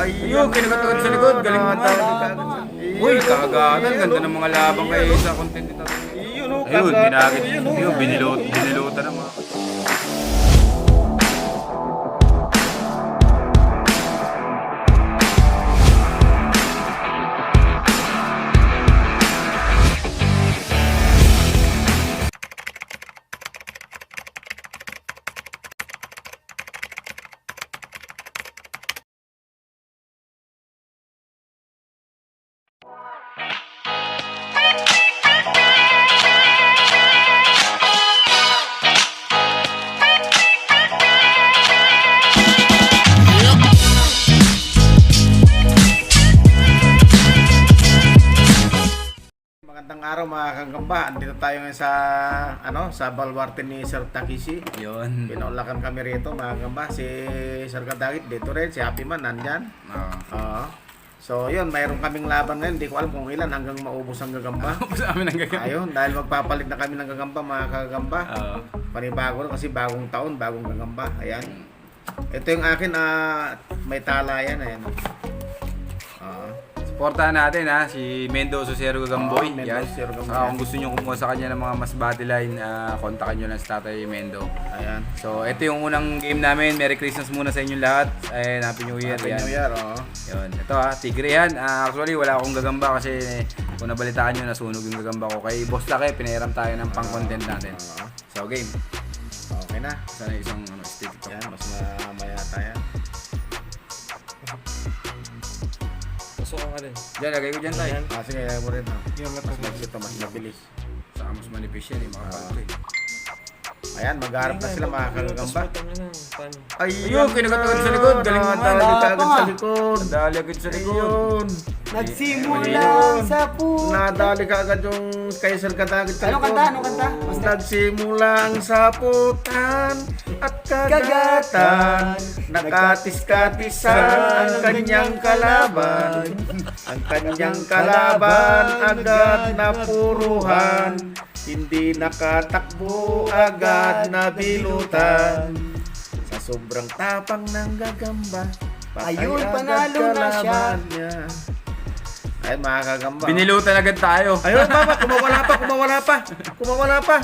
Ayun, kinakatawad sa likod. Galing naman. Uy, kagatan. Ganda ng mga labang kayo sa content nito. Ayun, ginagit. Ayun, binilutan naman. Magandang araw mga kagamba. Andito tayo ngayon sa sa baluarte ni Sir Takeshi. Yun. Pinaulakan kami rito mga kagamba. Si Sir Kadagit dito rin, si Happy Man nandyan. Oo. So yun, mayroon kaming laban ngayon. Hindi ko alam kung ilan hanggang maubos ang gagamba. Sa amin ang gagamba. Ayun, dahil magpapalit na kami ng gagamba mga kagamba. Panibago na kasi bagong taon, bagong gagamba. Ayan. Ito yung akin, may tala yan. Ayan. Supportahan natin si Mendo Sosero Gagamboy. Mendo Yan. Sosero Gagamboy. Kung gusto nyo kumuha sa kanya ng mga mas body line, kontakin nyo lang si Tatay Mendo. Ayan. So, ito yung unang game namin. Merry Christmas muna sa inyong lahat. Happy New Year. Happy New Year, oo. Yun. Ito Tigre yan. Actually, wala akong gagamba kasi kung nabalitaan nyo, nasunog yung gagamba ko. Kay Boss Laki, pinahiram tayo ng pang-content natin. So, game. Okay na. Sana isang stick ito. Yan, mas mamaya tayo. Pasukan ka rin. Diyan, lagay ko dyan tayo. Sige, ayaw mo rin. Yung mas mabilis. Saka mas manipis yan, makapalto eh. Ayan, mag-aarap na sila mga kagagamba. Ayun, kinakatawad sa likod. Galing naman. Dali agad sa likod. Nadali agad sa likod. Ayun. Nagsimula sa puto. Nadali ka agad yung kay Sir Kadagit sa likod. Anong kanta? Nagsimula ang saputan at kagatan. Nakatis-katisan ang kanyang kalaban. Ang kanyang kalaban agad napuruhan. Hindi nakatakbo agad nabilutan. Sa sobrang tapang ng gagamba, patay Ayun, agad panalo na siya. kalaban niya. Ay, mga kagamba. Binilutan agad tayo. Ayun, mama, kumawala pa.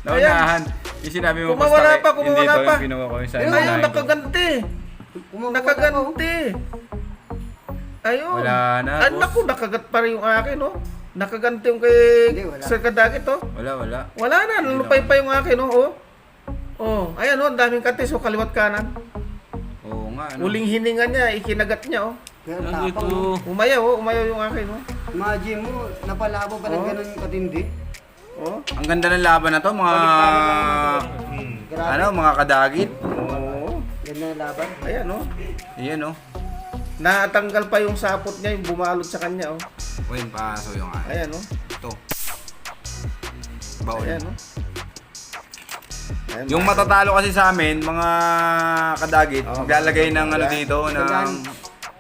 Naunahan. Yung sinabi mo, Kumawala pa. Hindi ito yung pinuha ko yung sa Ayun, unahin ko. nakaganti. Ayun. Wala na, Ay, boss. naku, nakagat pa rin yung akin, oh. Nakaganti yung kay Hindi, wala. Sir Kadagit, oh. Wala. Wala na, nalupay pa yung akin, oh. Oh, ayan, oh, ang daming katis, oh, kaliwat kanan. Oo nga, ano. Uling hininga niya, ikinagat niya, oh. Kaya tapang mo. Umayaw yung akin, oh. Imagine mo, napalabo pa ng ganun katindi. Oh. Ang ganda ng laban na to, mga... Grabe. mga kadagit. Oh. Ganda na laban. Ayan, oh. Ayan, oh. Natanggal pa yung sapot niya, yung bumalot sa kanya, oh. Wait, paso yung akin. Ayan, oh. Ito. Baon. Ayan, oh. Ayan, Yung matatalo kasi sa amin, mga kadagit, maglalagay ng ano dito, ng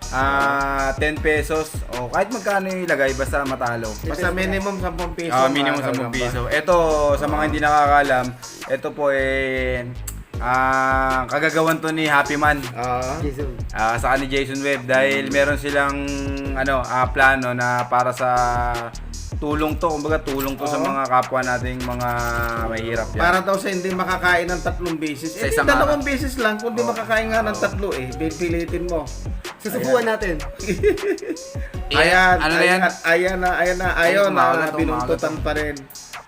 10 pesos o kahit magkano yung ilagay, basta matalo. Basta minimum 10 piso. Minimum mga 10 kagamba. piso. Ito, sa mga hindi nakakalam, ito po kagagawan to ni Happy Man. Jesus. Sa ni Jason Webb dahil meron silang plano na para sa tulong to, kumbaga tulong to sa mga kapwa nating mga mahirap yan. Para daw sa hindi makakain ng 3 beses. Sa Eh, isang 2 araw. beses lang. Kung di makakain nga ng 3, pipilitin mo. Susubuan natin. Ayan, ano na yan? Ayan na. Ayun, umaga to, binuntutan pa rin.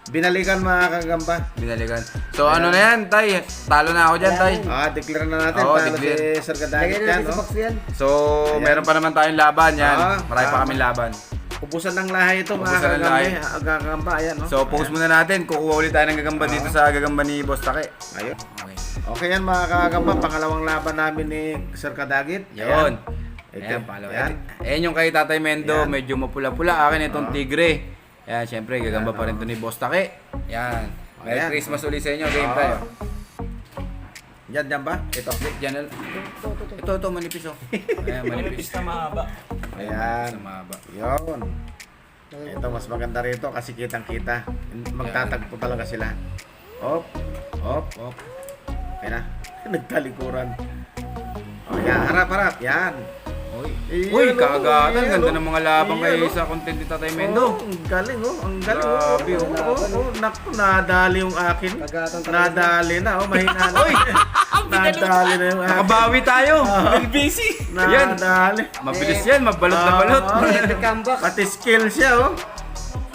Binalikan mga kagamba. Binalikan. So ano na yan, Tay? Talo na ako dyan, Tay. Declare na natin. Oo, Talo declare. si Sir Lagyan Kadagit na yan. natin sa No? box yan. So, meron pa naman tayong laban yan. Marami pa tama. kaming laban. Ubusan ng lahi ito mga Ubusan ng lahi. kagamba. Ayan, no? So, post muna natin. Kukuha ulit tayo ng gagamba dito sa gagamba ni Boss Take. Ayun. Okay. Okay yan mga kagamba. Pangalawang laban namin ni Sir Kadagit. Yun. Ito. Ayan, pangalawa. Ayan. Ayan yung kay Tatay Mendo. Ayan. Medyo mapula-pula. Akin itong tigre. Ayan, syempre, gagamba pa rin to ni Boss Take. Ayan. Merry Ayan. Christmas ulit sa inyo. Game tayo. Yan ba? Ito, dyan na. Ito, manipis oh. Ayan, manipis. na mahaba. Ayan. Sa mahaba. Yun. Ito mas maganda rito kasi kitang-kita. Magtatagpo talaga sila. Op. Ayan na. Nagtalikuran. Oh, yan. Harap. Yan. Uy, kagatan. Ganda ng mga laban Iyon, kayo oh. sa content ni Tatay Mendo. Ang galing oh, ang galing Grabe, oh. Naku, nadali yung akin. Kagatan talaga. Nadali na oh, mahina na. Nadali na yung akin. Nakabawi tayo. busy. Nadali. Mabilis yan, mabalot na balot. Epic comeback. Pati skill siya oh.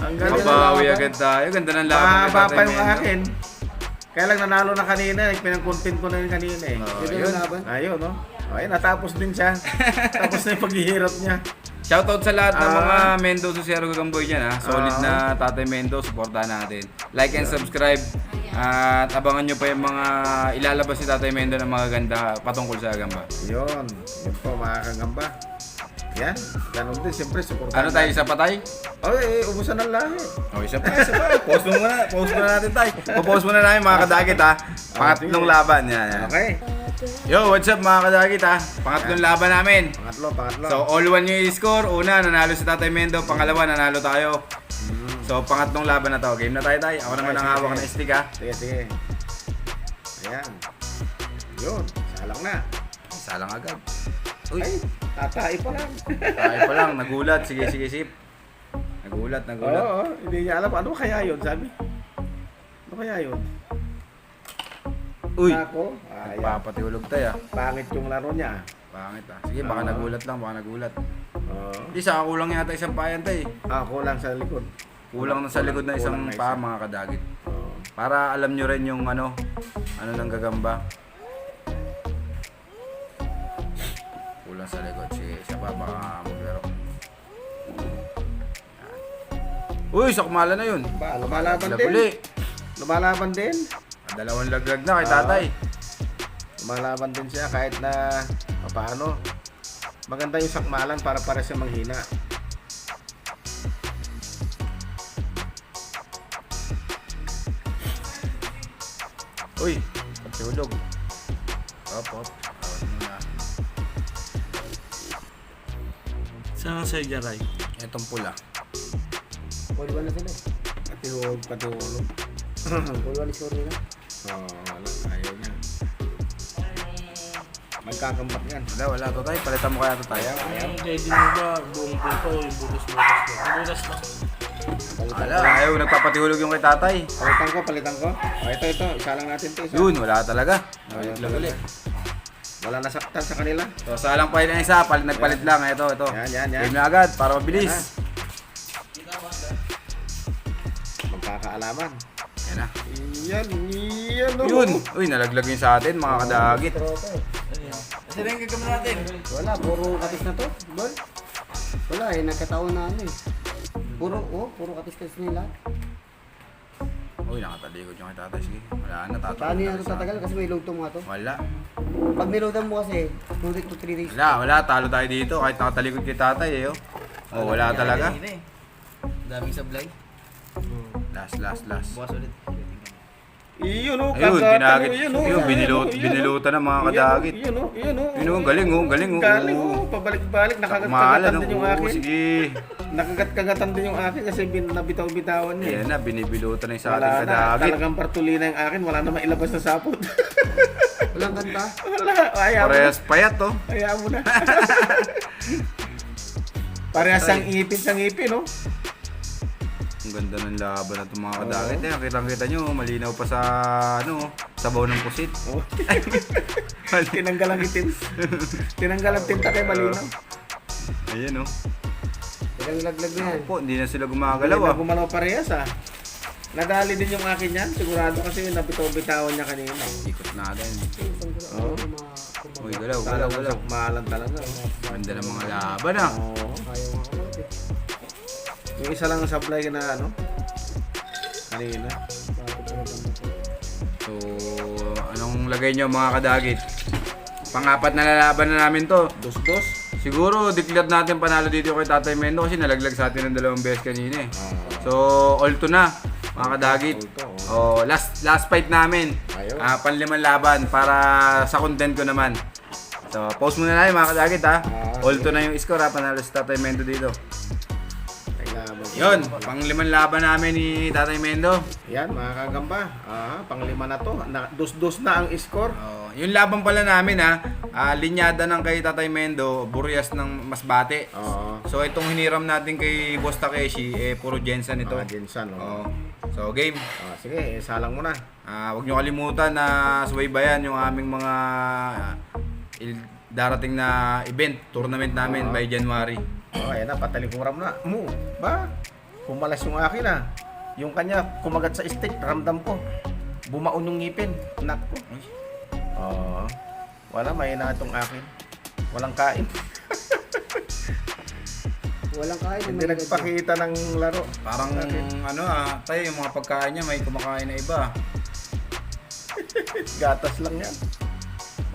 Ang galing. Mabawi agad tayo. Ganda ng laban kay Mahaba Tatay pa yung Mendo. akin. Kaya lang nanalo na kanina, pinang-content ko na yun kanina eh. Oh, Ito yun. yung laban. Ayun no. Okay, natapos din siya. Tapos na yung paghihirap niya. Shoutout sa lahat ng Ah. mga Mendo Susero Gagamboy dyan ha. Solid na Tatay Mendo, supportahan natin. Like and subscribe. At abangan nyo pa yung mga ilalabas si Tatay Mendo ng mga ganda patungkol sa gamba. Yun po mga kagamba. Yan, ganun din. Siyempre, supportan Ano tayo, isa pa tayo? ubusan ng lahi. O, isa pa. Post mo muna natin tayo. Post muna namin mga kadagit ha. Pangatlong sige. laban. Yan. Okay. Yo, what's up mga kadagit ha? Pangatlong laban namin. Pangatlo. So, all one yung score. Una, nanalo si Tatay Mendo. Pangalawa, nanalo tayo. So, pangatlong laban na to. Game na tayo. Ako naman ang Sige, hawak sige. ng stick ha. Sige. Ayan. Yun, salang na. Salang agad. Uy, Ay, tatay pa lang. tayo pa lang. Nagulat. Sige, sip. Nagulat. Oo, hindi niya alam. Ano kaya yun, sabi? Ano kaya yun? Uy, Ako, ayan. papatulog tayo ah. Pangit yung laro niya. Pangit ah. Sige, baka Oo. nagulat lang. Baka nagulat. Oo. Isa, kulang yata isang payan tayo. Ako lang sa likod. Kulang na sa likod na isang Kulang na paa isa. mga kadagit. Oo. Para alam nyo rin yung ano ng gagamba. Kulang sa likod. Sige, isa pa baka maglaro. Yan. Uy, sakmala na yun. Ba, lumalaban Uli. din. Lumalaban din. Dalawang laglag na kay tatay. Lumalaban din siya kahit na paano. Maganda yung sakmalan para siya manghina. Uy, patulog. Op. Awat muna. Saan ang sa'yo, Jaray? Itong pula. All one na sila eh. Patihulog. All one score nila. Wala. Ayaw niya. Magkakampak yan. Wala to tayo. Palitan mo kaya to tayo. Ready mo ba? Buong buto, yung butas mo. Butas na. Wala, ayaw. Nagpapatihulog yung kay tatay. Palitan ko. Ito. Isa lang natin ito. Isa. Yun, wala talaga. Naglag ulit. Wala nasaktan sa kanila. So, salang pa yun ang isa. Nagpalit lang. Ito. Yan. Game na agad para mabilis. Magkakaalaman. Yan na. Yan. Yun. Uy, nalaglag yun sa atin mga kadagit. Tropa eh. Saan yung gagawin natin? Wala, puro katis na to. Bol. Wala eh, nagkataon na ano eh. Puro katis-katis nila. Uy, nakatalikod yung kay tatay. Sige, wala na. Paano yan ito tatagal? Kasi may load to mga to. Wala. Pag niloadan mo kasi, 2 to 3 days. Wala. Talo tayo dito. Kahit nakatalikod kay tatay eh. Oh, wala talaga. Daming sablay. Last. Bukas ulit. Iyon o. Ayun, kinagit. Yun o. Yun, binilutan ng mga kadagit. Yun o. Yun o, galing o. Galing o. Pabalik-balik. Mahala Nakagat-kagatan no. din yung Oo, akin. sige. Nakagat-kagatan din yung akin kasi nabitaw-bitawan niya. Ayan na, binibilutan na yung sa ating Wala na. kadagit. Talagang partulina yung akin. Wala na mailabas na sapot. Walang kanta. Wala. Ayaw mo na. Parehas payat to. Ayaw mo na. Parehas ang ipin sa ngipin, no? Ang ganda ng laban na itong mga kadagit. Eh, kitang-kita nyo, malinaw pa sa sabaw ng pusit. Oh. Tinanggal ang itim. Tinanggal ang tinta kay malinaw. Ayan o. Ilang laglag na yan. Po, hindi na sila Hindi gumagalaw na ah. gumalaw parehas ah. Nadali din yung akin yan. Sigurado kasi nabitaw-bitawan niya kanina. Ikot natin. Oo. Uy, galaw. Sakmalan talaga. Ganda ng mga laban ah. Oo. Ayaw nga ako eh. Yung isa lang ang supply na kanina. So, anong lagay nyo mga kadagit? Pang-apat na lalaban na namin to. Dos-dos. Siguro, declared natin panalo dito kay Tatay Mendo kasi nalaglag sa atin ng 2 beses kanina eh. So, all to na, mga kadagit. Oh, last fight namin. Ayun. Panlimang laban para sa content ko naman. So, post muna na mga kadagit ha. All to na yung score ha, panalo si Tatay Mendo dito. laban. Yun, pang-limang laban namin ni Tatay Mendo. Yan, mga kagamba. Pang-lima na to. Dus-dus na ang score. Yung laban pala namin linyada ng kay Tatay Mendo, Burias ng Masbate. So itong hiniram natin kay Boss Takeshi, puro Jensen ito. Mga Jensen, Oo. So game. Sige, salang mo na. Huwag nyo kalimutan na subaybayan yung aming mga darating na event, tournament namin by January. Ayan na, patalikuram na. Ba? Pumalas yung akin Yung kanya, kumagat sa stick, ramdam ko. Bumaon yung ngipin. Nakko. Wala, may na itong akin. Walang kain. Walang kain. Hindi nagpakita ng laro. Parang tayo yung mga pagkain niya may kumakain na iba. Gatas lang yan.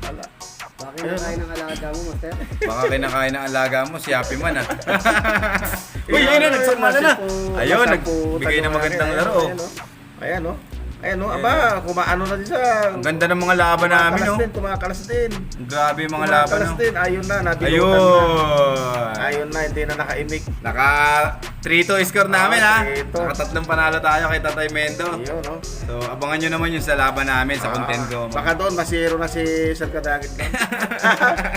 Wala. Bakit na kain ng alaga mo, Master? Baka kinakain ng alaga mo, si Happy Man Uy, ayun na, nagsakmala na. Ayun, nagbigay ng magandang laro. Ayan, aba, kumaano na din siya. Ang ganda ng mga laban namin, Kumakalas din. Grabe yung mga laban, Kumakalas din. Ayun na, nabilutan Ayun. na. Ayun na, hindi na nakaimik. Naka 3-2 score namin, 3-2. Naka 3 panalo tayo kay Tatay Mendo. Ayun, So, abangan nyo naman yung sa laban namin, sa content ko. Baka doon, masiro na si Sir Kadagit.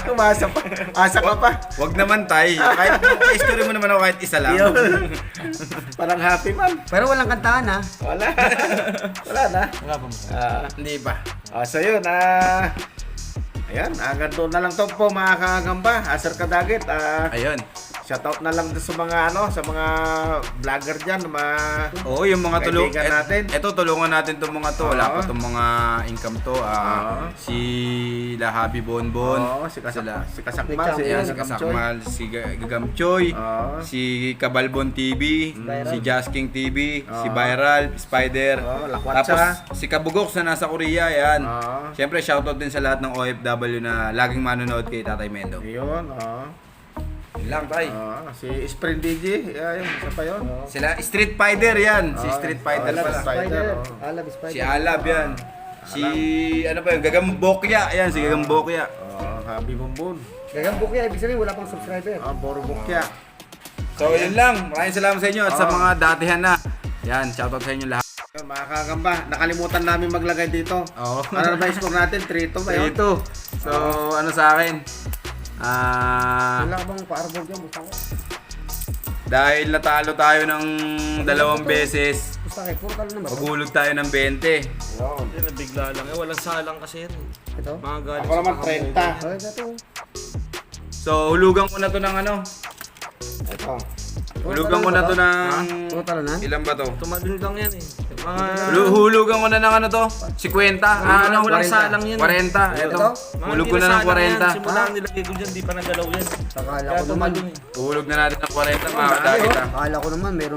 Umasa pa. Asa ka pa. Wag naman tay. Kahit i-story mo naman ako kahit isa lang. Ayun. Parang Happy Man. Pero walang kantahan, ha? Wala. Wala na. Wala pa mo. Hindi pa. So yun, ayan, hanggang doon na lang to po mga kagamba. Sir Kadagit, Ayun. shoutout na lang sa mga sa mga vlogger diyan, mga Oo, yung mga tulong. kaibigan natin. Ito, tulungan natin itong mga to. Wala Oo. pa itong mga income to. Si Lahabi Bonbon. si sila. Kasakmal, si Yan, si Kasamchoy. Kasakmal, si Gagamchoy, Oo. si Kabalbon TV, Viral. si Jasking TV, si Oo. Viral, Spider. Lakwatsa. Tapos si Kabugox na nasa Korea, yan. Oo. Siyempre, shoutout din sa lahat ng OFW na laging manonood kay Tatay Mendo. Yun, Yun lang, tay. si Spring DJ, yun, isa pa yun. Sila, Street Fighter yan. Si Oo. Street Fighter Alab pala. Spider, Alab Spider. Si Alab yan. Si, ano ba yun, Gagambokya. Yan, si Gagambokya. Happy Bumbun. Gagambok yan, ibig sabihin wala pang subscriber. Puro bukya. So, yun lang. Maraming salamat sa inyo at sa mga datihan na. Yan, shoutout sa inyo lahat. Yun, mga kagamba, nakalimutan namin maglagay dito. Oo. Ano na ba yung score natin? 3-2 ba yun? Ito. So, ano sa akin? Wala ka bang pa-arbor dyan, Musta ko? Dahil natalo tayo ng 2 beses, Musta kayo, puro talo naman. magulog tayo ng 20. Yun. Hindi, nabigla lang. Walang salang kasi yan. Ito? Mga galing Ako naman sa mga 30. Ay, ito. So, hulugan ko na to ng ano? Ito. Hulugan ko na to ng... Puro talo na? Ilan ba to? Tumadun lang yan Mga... Hulugan ko na ng ano to? 50? walang salang yan. 40. Ito. Mga Hulog ko hindi na ng salang yan. 40. Simula ang nilagay ko dyan, di pa nagalaw yan. Akala Kaya ko naman. tumadun Uhulog na natin ng 40 mga kadakit. Akala ko naman may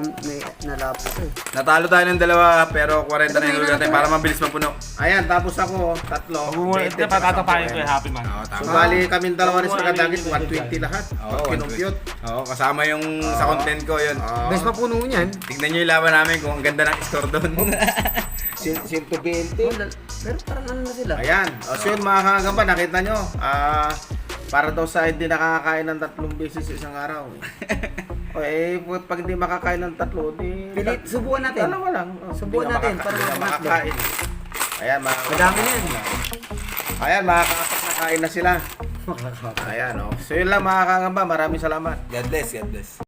nalapos eh. Natalo tayo ng 2 pero 40 na yung hulugan natin para mabilis mapuno. Ayan, tapos ako, 3. Hindi, patatapahin ko yung happy man. Oo, tama. So, bali kaming dalawa ni Sir Kadagit, 120 lahat. Oo, Kinumpute. Oo, kasama yung sa content ko yun. Best pa puno niyan. Tignan nyo yung laban namin kung ang ganda ng score doon. 120. Pero parang ano na sila. Ayan. So yun mga kagamba, nakita nyo. Para daw sa hindi nakakakain ng 3 beses sa isang araw. Pag hindi makakain ng 3, di... Subukan natin. Dalawa lang. Subukan natin para hindi ka makamatlo. makakain. Ayan, mga Madami na yan. Ayan, makakapat na kain na sila. Ayan, So yun lang mga kagamba, maraming salamat. God bless, God bless.